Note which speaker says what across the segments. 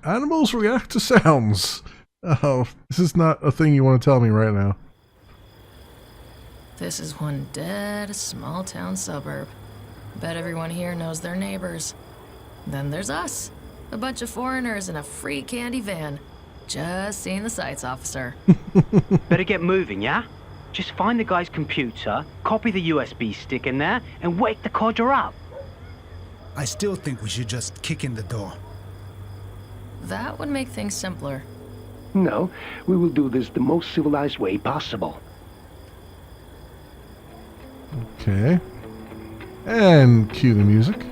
Speaker 1: Animals react to sounds. Oh, this is not a thing you want to tell me right now.
Speaker 2: This is one dead small town suburb. Bet everyone here knows their neighbors. Then there's us. A bunch of foreigners in a free candy van. Just seeing the sights, officer.
Speaker 3: Better get moving, yeah? Just find the guy's computer, copy the USB stick in there, and wake the codger up.
Speaker 4: I still think we should just kick in the door.
Speaker 2: That would make things simpler.
Speaker 5: No, we will do this the most civilized way possible.
Speaker 1: Okay. And cue the music.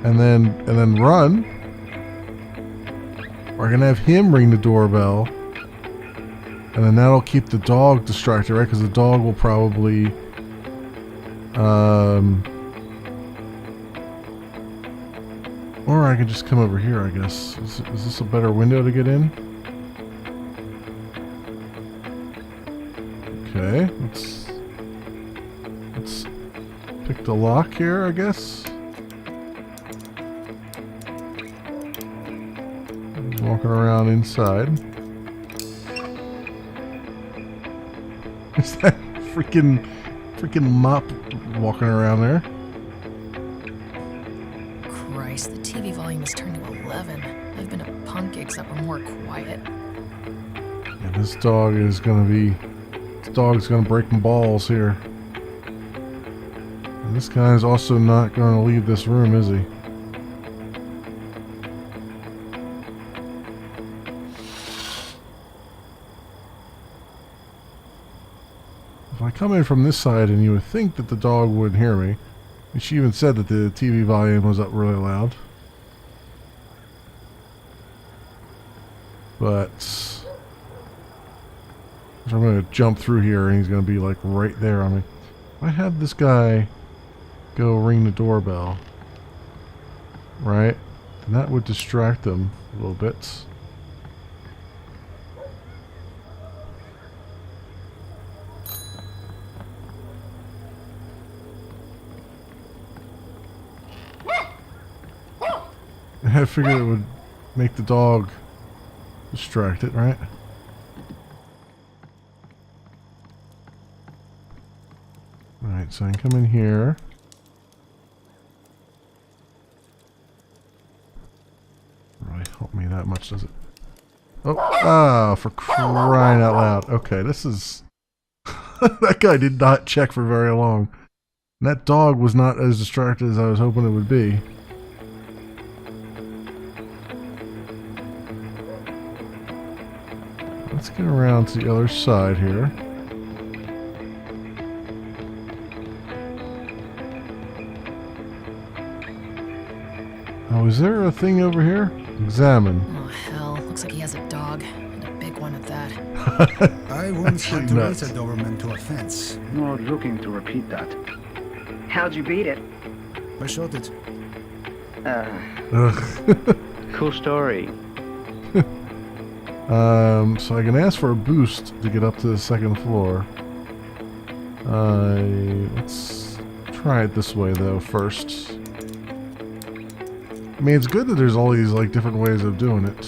Speaker 1: And then run. We're gonna have him ring the doorbell. And then that'll keep the dog distracted, right? Because the dog will probably or I can just come over here, I guess. Is this a better window to get in? Okay, let's pick the lock here, I guess. He's walking around inside. Is that freaking mop walking around there?
Speaker 2: Christ, the TV volume is turned to 11. I've been at punk gigs that were more quiet.
Speaker 1: Yeah, this dog's gonna break my balls here. And this guy's also not gonna leave this room, is he? If I come in from this side, and you would think that the dog wouldn't hear me. She even said that the TV volume was up really loud. But I'm going to jump through here and he's going to be like right there on me. If I have this guy go ring the doorbell, right? And that would distract them a little bit. I figured it would make the dog distracted, right? Alright, so I can come in here. Doesn't really help me that much, does it? Oh, for crying out loud. Okay, this is... that guy did not check for very long. And that dog was not as distracted as I was hoping it would be. Let's get around to the other side here. Oh, is there a thing over here? Examine.
Speaker 2: Oh, hell. Looks like he has a dog. And a big one at that.
Speaker 4: I once had to race a Doberman to a fence.
Speaker 5: Not looking to repeat that.
Speaker 6: How'd you beat it?
Speaker 4: I shot it.
Speaker 1: Ugh.
Speaker 3: Cool story.
Speaker 1: So I can ask for a boost to get up to the second floor. Let's try it this way though first. I mean, it's good that there's all these like different ways of doing it.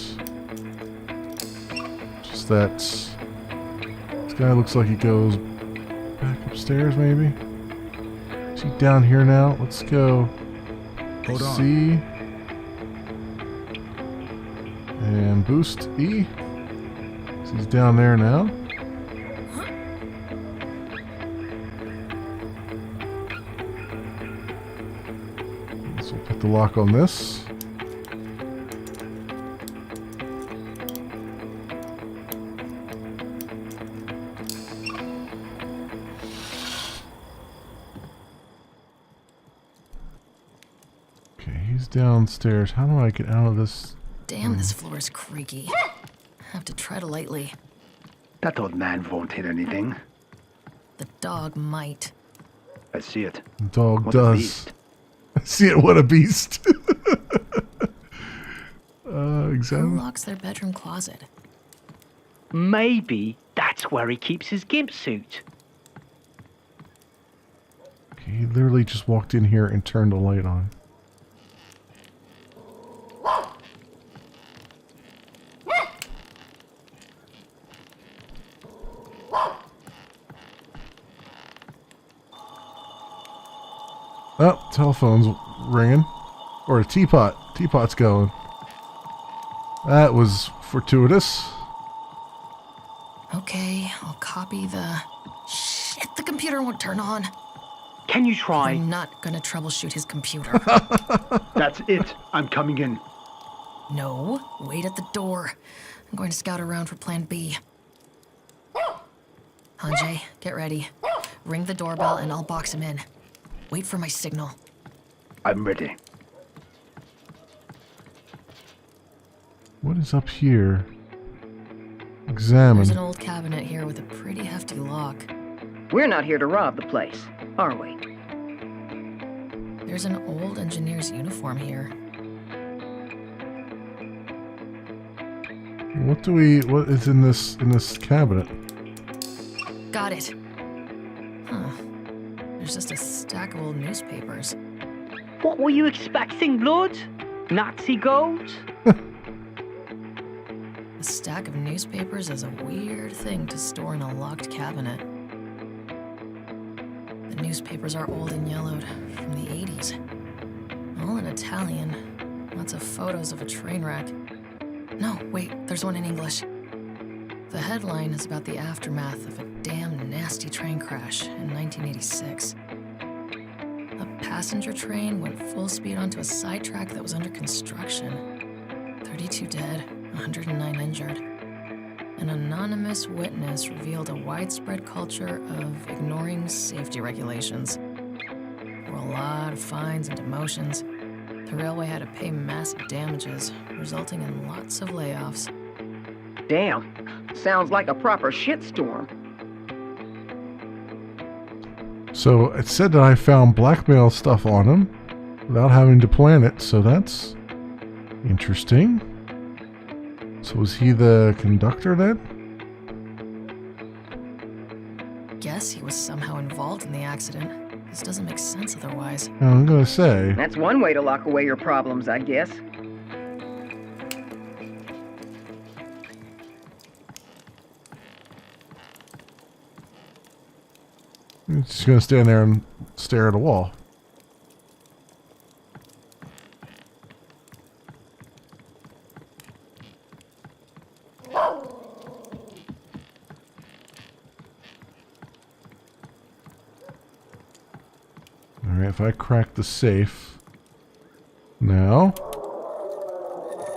Speaker 1: Just that this guy looks like he goes back upstairs, maybe. Is he down here now? Let's go.
Speaker 4: Hold on.
Speaker 1: C and boost E. So he's down there now. So we'll put the lock on this. Okay, he's downstairs. How do I get out of this?
Speaker 2: Damn, this floor is creaky. Have to tread lightly.
Speaker 5: That old man won't hit anything.
Speaker 2: The dog might.
Speaker 5: I see it.
Speaker 1: The dog
Speaker 5: What a
Speaker 1: does.
Speaker 5: beast.
Speaker 1: See it, what a beast.
Speaker 2: Who
Speaker 1: Exactly.
Speaker 2: locks their bedroom closet?
Speaker 3: Maybe that's where he keeps his gimp suit.
Speaker 1: Okay, he literally just walked in here and turned the light on. Oh, telephone's ringing. Or a teapot. Teapot's going. That was fortuitous.
Speaker 2: Okay, I'll copy the... Shit, the computer won't turn on.
Speaker 3: Can you try?
Speaker 2: I'm not gonna troubleshoot his computer.
Speaker 5: That's it. I'm coming in.
Speaker 2: No, wait at the door. I'm going to scout around for plan B. Hanjay, get ready. Ring the doorbell and I'll box him in. Wait for my signal.
Speaker 5: I'm ready.
Speaker 1: What is up here? Examine.
Speaker 2: There's an old cabinet here with a pretty hefty lock.
Speaker 6: We're not here to rob the place, are we?
Speaker 2: There's an old engineer's uniform here.
Speaker 1: What is in this cabinet?
Speaker 2: Got it. Huh. There's just a stack of old newspapers.
Speaker 3: What were you expecting, blood? Nazi gold?
Speaker 2: A stack of newspapers is a weird thing to store in a locked cabinet. The newspapers are old and yellowed, from the 80s. All in Italian. Lots of photos of a train wreck. No, wait, there's one in English. The headline is about the aftermath of a damn nasty train crash in 1986. A passenger train went full speed onto a sidetrack that was under construction. 32 dead, 109 injured. An anonymous witness revealed a widespread culture of ignoring safety regulations. There were a lot of fines and demotions. The railway had to pay massive damages, resulting in lots of layoffs.
Speaker 6: Damn. Sounds like a proper shitstorm.
Speaker 1: So it said that I found blackmail stuff on him without having to plan it, so that's interesting. So was he the conductor then?
Speaker 2: Guess he was somehow involved in the accident. This doesn't make sense otherwise.
Speaker 1: I'm gonna say.
Speaker 6: That's one way to lock away your problems, I guess.
Speaker 1: He's just gonna stand there and stare at a wall. Alright, if I crack the safe. Now.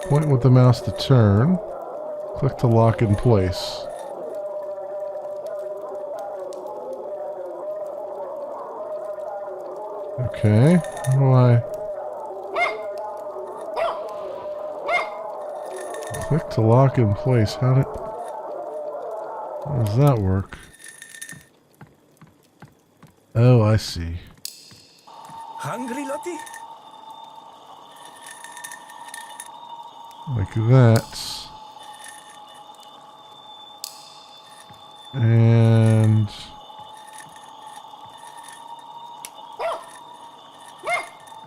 Speaker 1: Point with the mouse to turn. Click to lock in place. Okay, how do I... Click to lock in place. How does that work? Oh, I see.
Speaker 4: Hungry, Lottie?
Speaker 1: Like that. And...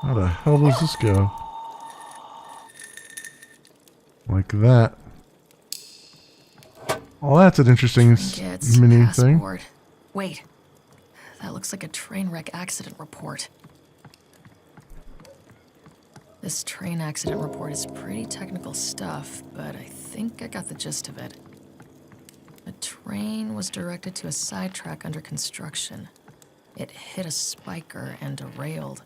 Speaker 1: how the hell does this go? Like that. Well, that's an interesting
Speaker 2: Trinkets,
Speaker 1: mini
Speaker 2: passport. Wait, that looks like a train wreck accident report. This train accident report is pretty technical stuff, but I think I got the gist of it. The train was directed to a sidetrack under construction. It hit a spiker and derailed.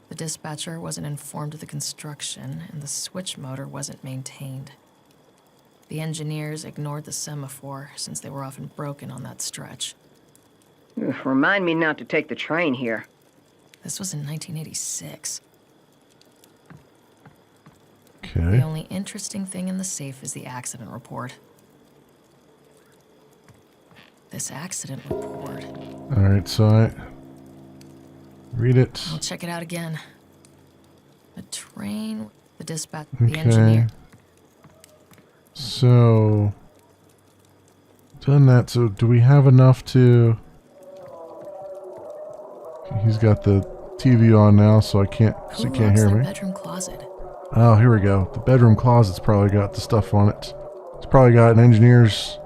Speaker 2: The dispatcher wasn't informed of the construction, and the switch motor wasn't maintained. The engineers ignored the semaphore, since they were often broken on that stretch.
Speaker 6: Remind me not to take the train here.
Speaker 2: This was in 1986.
Speaker 1: Okay.
Speaker 2: The only interesting thing in the safe is the accident report. This accident report.
Speaker 1: Alright, so I... read it.
Speaker 2: I'll check it out again. The train, the dispatch,
Speaker 1: Okay.
Speaker 2: the engineer.
Speaker 1: So... done that, so do we have enough to... He's got the TV on now, so I can't, so
Speaker 2: Who
Speaker 1: he can't
Speaker 2: locks
Speaker 1: hear
Speaker 2: their
Speaker 1: me.
Speaker 2: bedroom closet?
Speaker 1: Oh, here we go. The bedroom closet's probably got the stuff on it. It's probably got an engineer's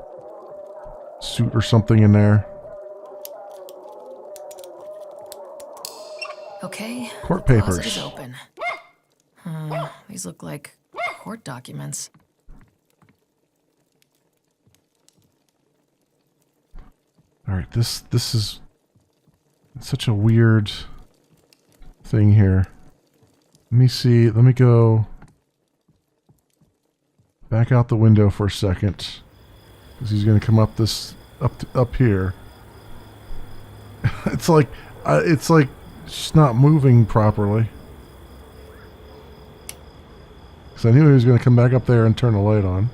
Speaker 1: suit or something in there.
Speaker 2: Okay,
Speaker 1: Court
Speaker 2: the closet
Speaker 1: papers.
Speaker 2: is open. These look like court documents.
Speaker 1: All right, this is such a weird thing here. Let me see. Let me go back out the window for a second, because he's going to come up up here. it's like it's not moving properly. Because I knew he was going to come back up there and turn the light on.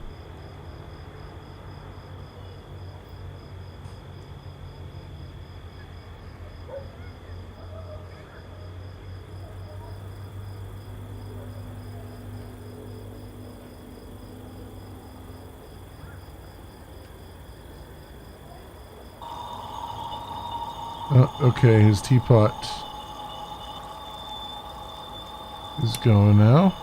Speaker 1: Okay, his teapot is going now.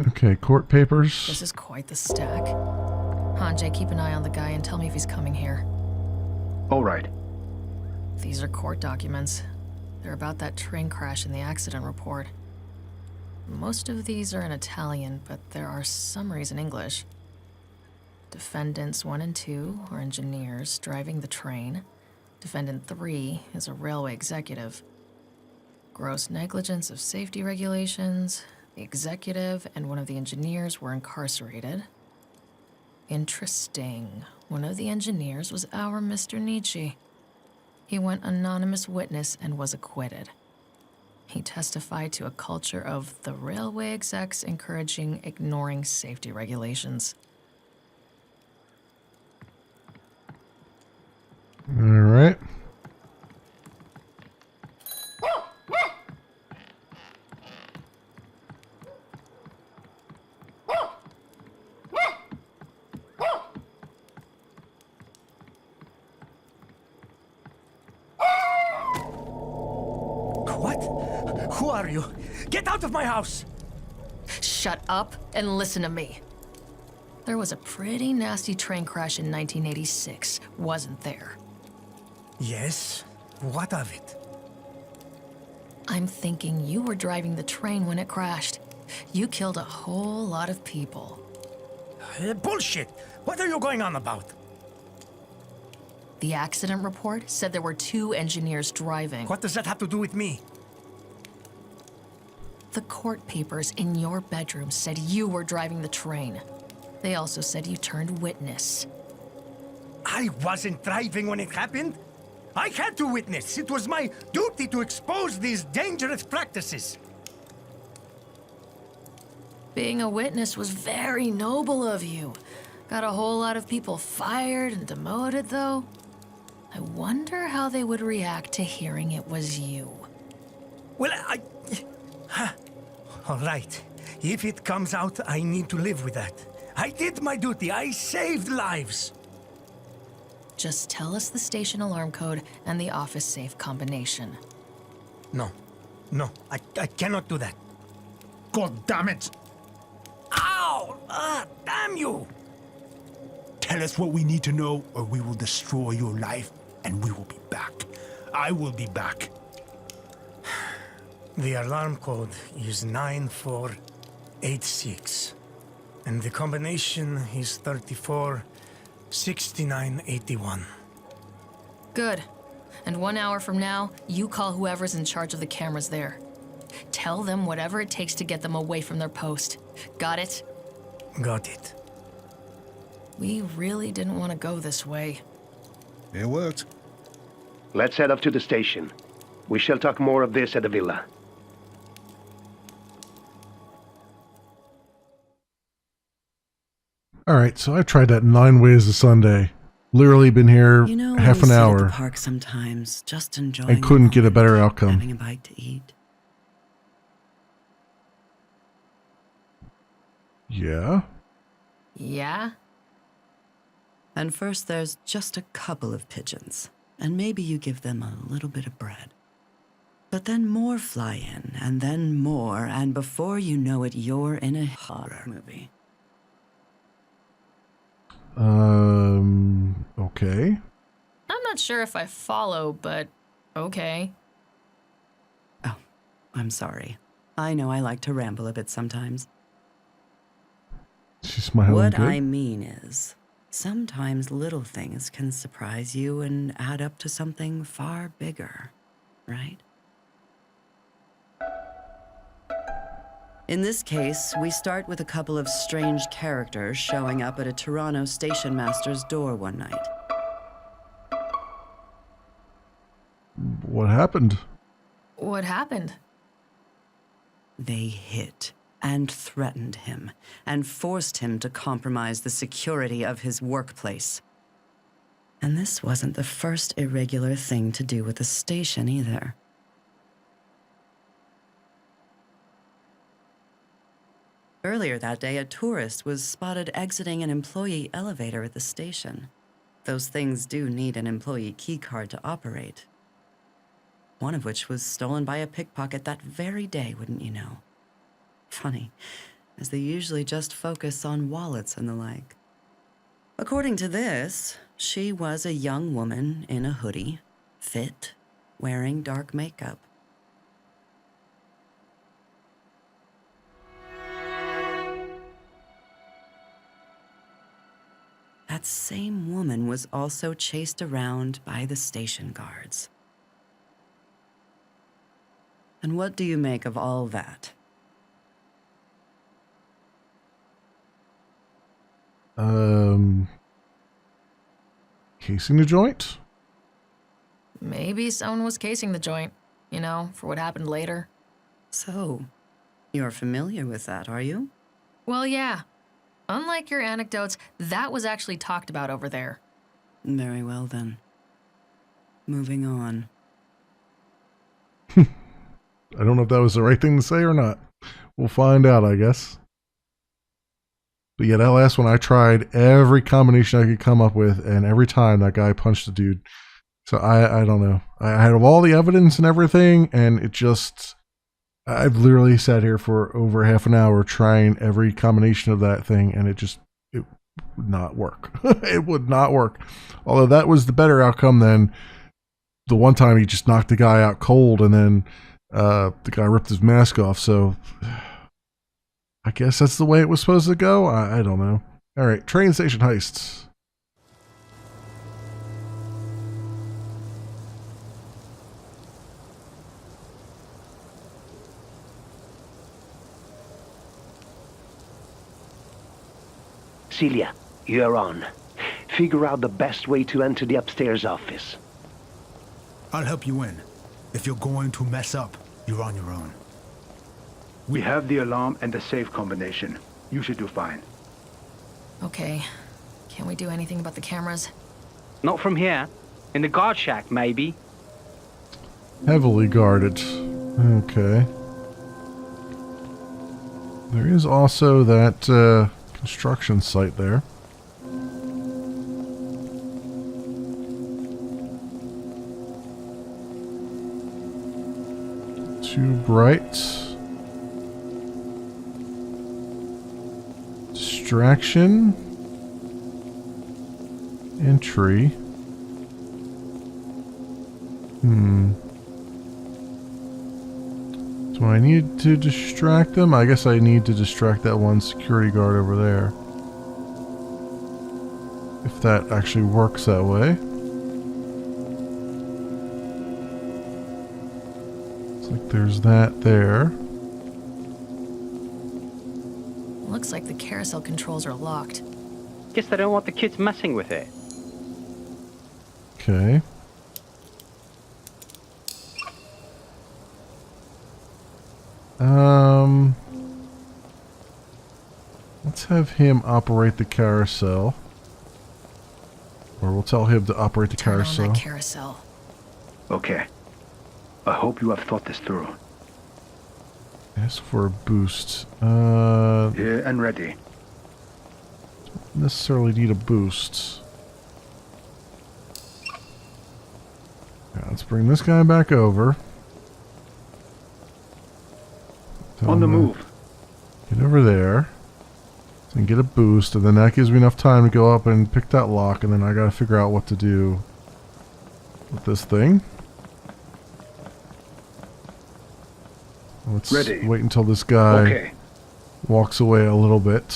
Speaker 1: Okay, court papers.
Speaker 2: This is quite the stack. Hanjay, keep an eye on the guy and tell me if he's coming here.
Speaker 5: All right.
Speaker 2: These are court documents. They're about that train crash in the accident report. Most of these are in Italian, but there are summaries in English. Defendants 1 and 2 are engineers driving the train. Defendant 3 is a railway executive. Gross negligence of safety regulations. The executive and one of the engineers were incarcerated. Interesting. One of the engineers was our Mr. Nietzsche. He went anonymous witness and was acquitted. He testified to a culture of the railway execs encouraging ignoring safety regulations.
Speaker 1: All right.
Speaker 7: What? Who are you? Get out of my house!
Speaker 2: Shut up and listen to me. There was a pretty nasty train crash in 1986, wasn't there?
Speaker 7: Yes? What of it?
Speaker 2: I'm thinking you were driving the train when it crashed. You killed a whole lot of people.
Speaker 7: Bullshit! What are you going on about?
Speaker 2: The accident report said there were 2 engineers driving.
Speaker 7: What does that have to do with me?
Speaker 2: The court papers in your bedroom said you were driving the train. They also said you turned witness.
Speaker 7: I wasn't driving when it happened. I had to witness. It was my duty to expose these dangerous practices.
Speaker 2: Being a witness was very noble of you. Got a whole lot of people fired and demoted, though. I wonder how they would react to hearing it was you.
Speaker 7: Well, all right. If it comes out, I need to live with that. I did my duty. I saved lives.
Speaker 2: Just tell us the station alarm code and the office safe combination.
Speaker 7: No. No, I cannot do that.
Speaker 8: God damn it!
Speaker 7: Ow! Damn you!
Speaker 8: Tell us what we need to know, or we will destroy your life, and we will be back. I will be back.
Speaker 7: The alarm code is 9486. And the combination is 346981.
Speaker 2: Good. And 1 hour from now, you call whoever's in charge of the cameras there. Tell them whatever it takes to get them away from their post. Got it?
Speaker 7: Got it.
Speaker 2: We really didn't want to go this way.
Speaker 8: It worked.
Speaker 5: Let's head up to the station. We shall talk more of this at the villa.
Speaker 1: Alright, so I've tried that 9 ways a Sunday. Literally been here
Speaker 9: You know,
Speaker 1: half
Speaker 9: we
Speaker 1: an
Speaker 9: sit at
Speaker 1: hour
Speaker 9: the park sometimes, just enjoying
Speaker 1: and couldn't
Speaker 9: the
Speaker 1: get a better
Speaker 9: moment,
Speaker 1: outcome.
Speaker 9: having a bite to eat.
Speaker 1: Yeah?
Speaker 2: Yeah?
Speaker 9: And first there's just a couple of pigeons, and maybe you give them a little bit of bread. But then more fly in, and then more, and before you know it, you're in a horror movie.
Speaker 1: Okay.
Speaker 2: I'm not sure if I follow, but okay.
Speaker 9: Oh, I'm sorry. I know I like to ramble a bit sometimes.
Speaker 1: She's smiling
Speaker 9: What
Speaker 1: good.
Speaker 9: I mean is, sometimes little things can surprise you and add up to something far bigger, right? In this case, we start with a couple of strange characters showing up at a Toronto station master's door one night.
Speaker 1: What happened?
Speaker 2: What happened?
Speaker 9: They hit and threatened him and forced him to compromise the security of his workplace. And this wasn't the first irregular thing to do with the station either. Earlier that day, a tourist was spotted exiting an employee elevator at the station. Those things do need an employee keycard to operate. One of which was stolen by a pickpocket that very day, wouldn't you know? Funny, as they usually just focus on wallets and the like. According to this, she was a young woman in a hoodie, fit, wearing dark makeup. That same woman was also chased around by the station guards. And what do you make of all that?
Speaker 1: Casing the joint?
Speaker 2: Maybe someone was casing the joint, you know, for what happened later.
Speaker 9: So, you're familiar with that, are you?
Speaker 2: Well, yeah. Unlike your anecdotes, that was actually talked about over there.
Speaker 9: Very well then. Moving on.
Speaker 1: I don't know if that was the right thing to say or not. We'll find out, I guess. But yeah, that last one, I tried every combination I could come up with, and every time that guy punched the dude. So I don't know. I had all the evidence and everything, and it just... I've literally sat here for over half an hour trying every combination of that thing, and it would not work. It would not work. Although that was the better outcome than the one time he just knocked the guy out cold, and then the guy ripped his mask off. So I guess that's the way it was supposed to go. I don't know. All right, train station heists.
Speaker 5: Celia, you're on. Figure out the best way to enter the upstairs office.
Speaker 8: I'll help you in. If you're going to mess up, you're on your own.
Speaker 10: We have the alarm and the safe combination. You should do fine.
Speaker 2: Okay. Can't we do anything about the cameras?
Speaker 3: Not from here. In the guard shack, maybe.
Speaker 1: Heavily guarded. Okay. There is also that construction site there. Too bright. Distraction. Entry. Do I need to distract them? I guess I need to distract that one security guard over there. If that actually works that way. Looks like there's that there.
Speaker 2: Looks like the carousel controls are locked.
Speaker 3: Guess they don't want the kids messing with it.
Speaker 1: Okay. Let's have him operate the carousel. Or we'll tell him to operate the
Speaker 2: Turn on
Speaker 1: carousel.
Speaker 2: that carousel.
Speaker 10: Okay. I hope you have thought this through.
Speaker 1: Ask for a boost.
Speaker 10: Here and ready.
Speaker 1: Don't necessarily need a boost. Yeah, let's bring this guy back over.
Speaker 10: On the move.
Speaker 1: Get over there. and get a boost, and then that gives me enough time to go up and pick that lock, and then I gotta figure out what to do with this thing. Let's
Speaker 10: Ready.
Speaker 1: wait until this guy
Speaker 10: Okay.
Speaker 1: walks away a little bit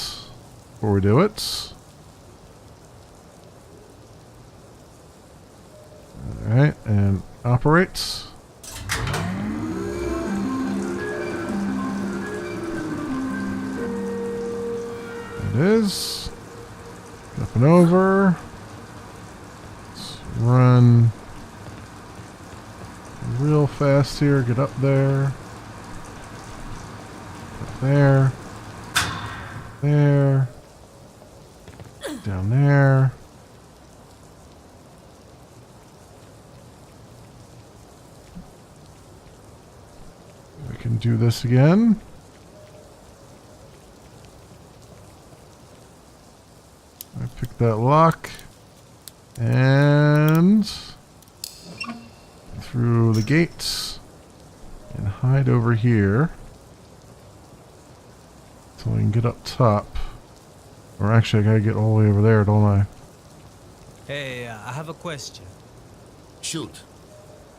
Speaker 1: before we do it. Alright, and operates. It is. Up and over. Let's run real fast here. Get up there. Up there. There. Down there. We can do this again. I pick that lock and through the gates and hide over here so I can get up top. Or actually, I gotta get all the way over there, don't I?
Speaker 11: Hey, I have a question.
Speaker 12: Shoot.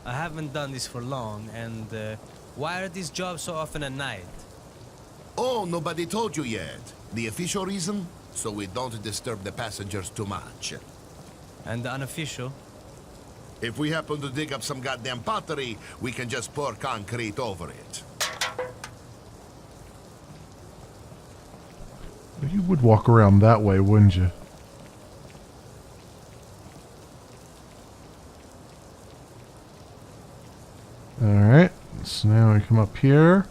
Speaker 11: I haven't done this for long, and why are these jobs so often at night?
Speaker 12: Oh, nobody told you yet. The official reason? So we don't disturb the passengers too much.
Speaker 11: And the unofficial?
Speaker 12: If we happen to dig up some goddamn pottery, we can just pour concrete over it.
Speaker 1: You would walk around that way, wouldn't you? Alright, so now we come up here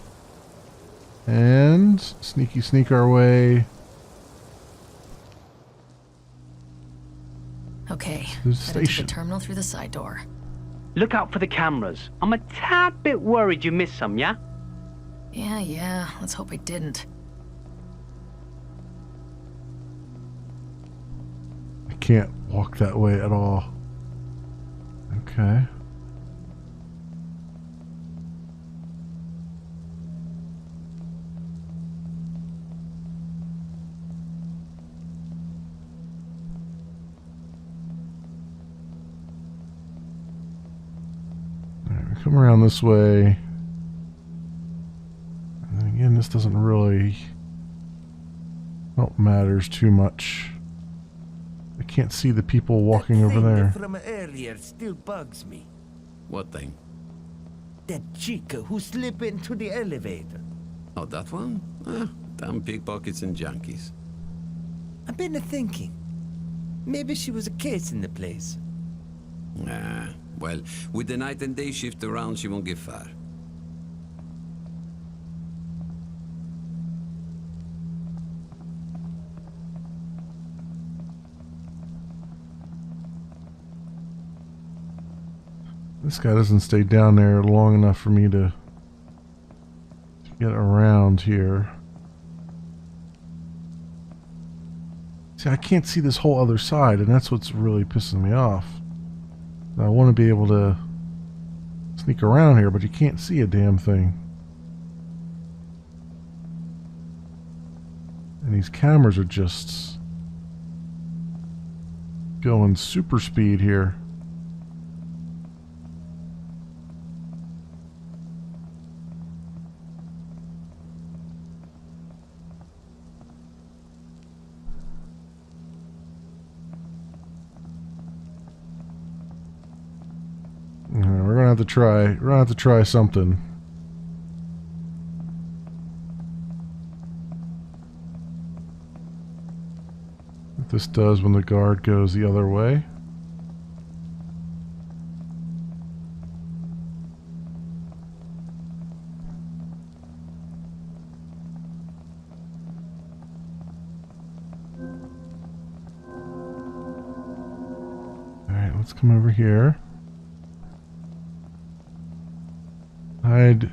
Speaker 1: and sneak our way.
Speaker 2: Okay,
Speaker 1: The
Speaker 2: headed to the
Speaker 1: station.
Speaker 2: terminal through the side door.
Speaker 3: Look out for the cameras. I'm a tad bit worried you missed some, yeah?
Speaker 2: Yeah, let's hope I didn't.
Speaker 1: I can't walk that way at all. Okay. Alright, we come around this way. And then again, this doesn't really matters too much. I can't see the people walking over there.
Speaker 13: From earlier still bugs me.
Speaker 14: What thing?
Speaker 13: That chica who slipped into the elevator.
Speaker 14: Oh, that one? Damn pickpockets and junkies.
Speaker 13: I've been thinking. Maybe she was a case in the place.
Speaker 14: Nah, well, with the night and day shift around, she won't get far.
Speaker 1: This guy doesn't stay down there long enough for me to get around here. See, I can't see this whole other side, and that's what's really pissing me off. I want to be able to sneak around here, but you can't see a damn thing. And these cameras are just going super speed here. We're gonna have to try something. What this does when the guard goes the other way. Alright, let's come over here. Hide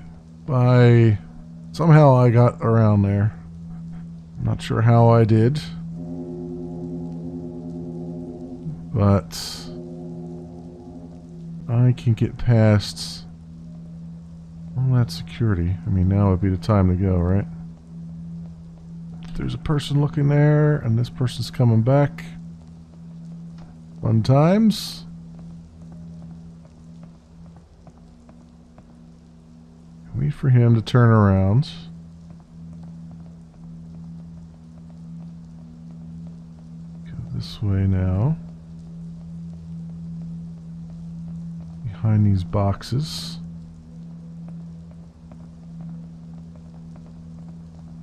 Speaker 1: by... Somehow I got around there. Not sure how I did. But... I can get past... all that security. I mean, now would be the time to go, right? There's a person looking there, and this person's coming back. Fun times. Wait for him to turn around. Go this way now. Behind these boxes.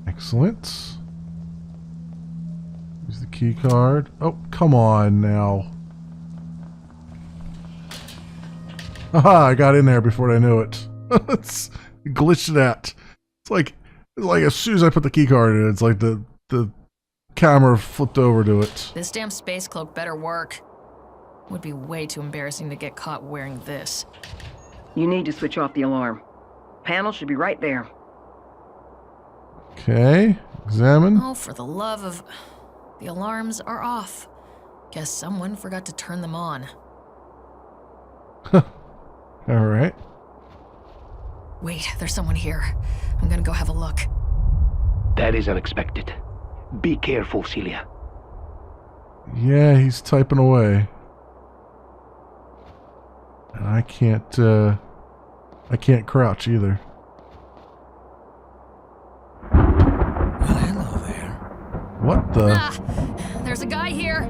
Speaker 1: Excellent. Use the key card. Oh, come on now. Haha, I got in there before I knew it. It's glitched it out. It's like as soon as I put the key card in, it's like the camera flipped over to it.
Speaker 2: This damn space cloak better work. Would be way too embarrassing to get caught wearing this.
Speaker 6: You need to switch off the alarm. Panel should be right there.
Speaker 1: Okay, examine.
Speaker 2: Oh, for the love of... The alarms are off. Guess someone forgot to turn them on.
Speaker 1: Alright.
Speaker 2: Wait, there's someone here. I'm gonna go have a look.
Speaker 5: That is unexpected. Be careful, Celia.
Speaker 1: Yeah, he's typing away. And I can't crouch either.
Speaker 13: Well, hello there.
Speaker 1: What the?
Speaker 2: Ah, there's a guy here.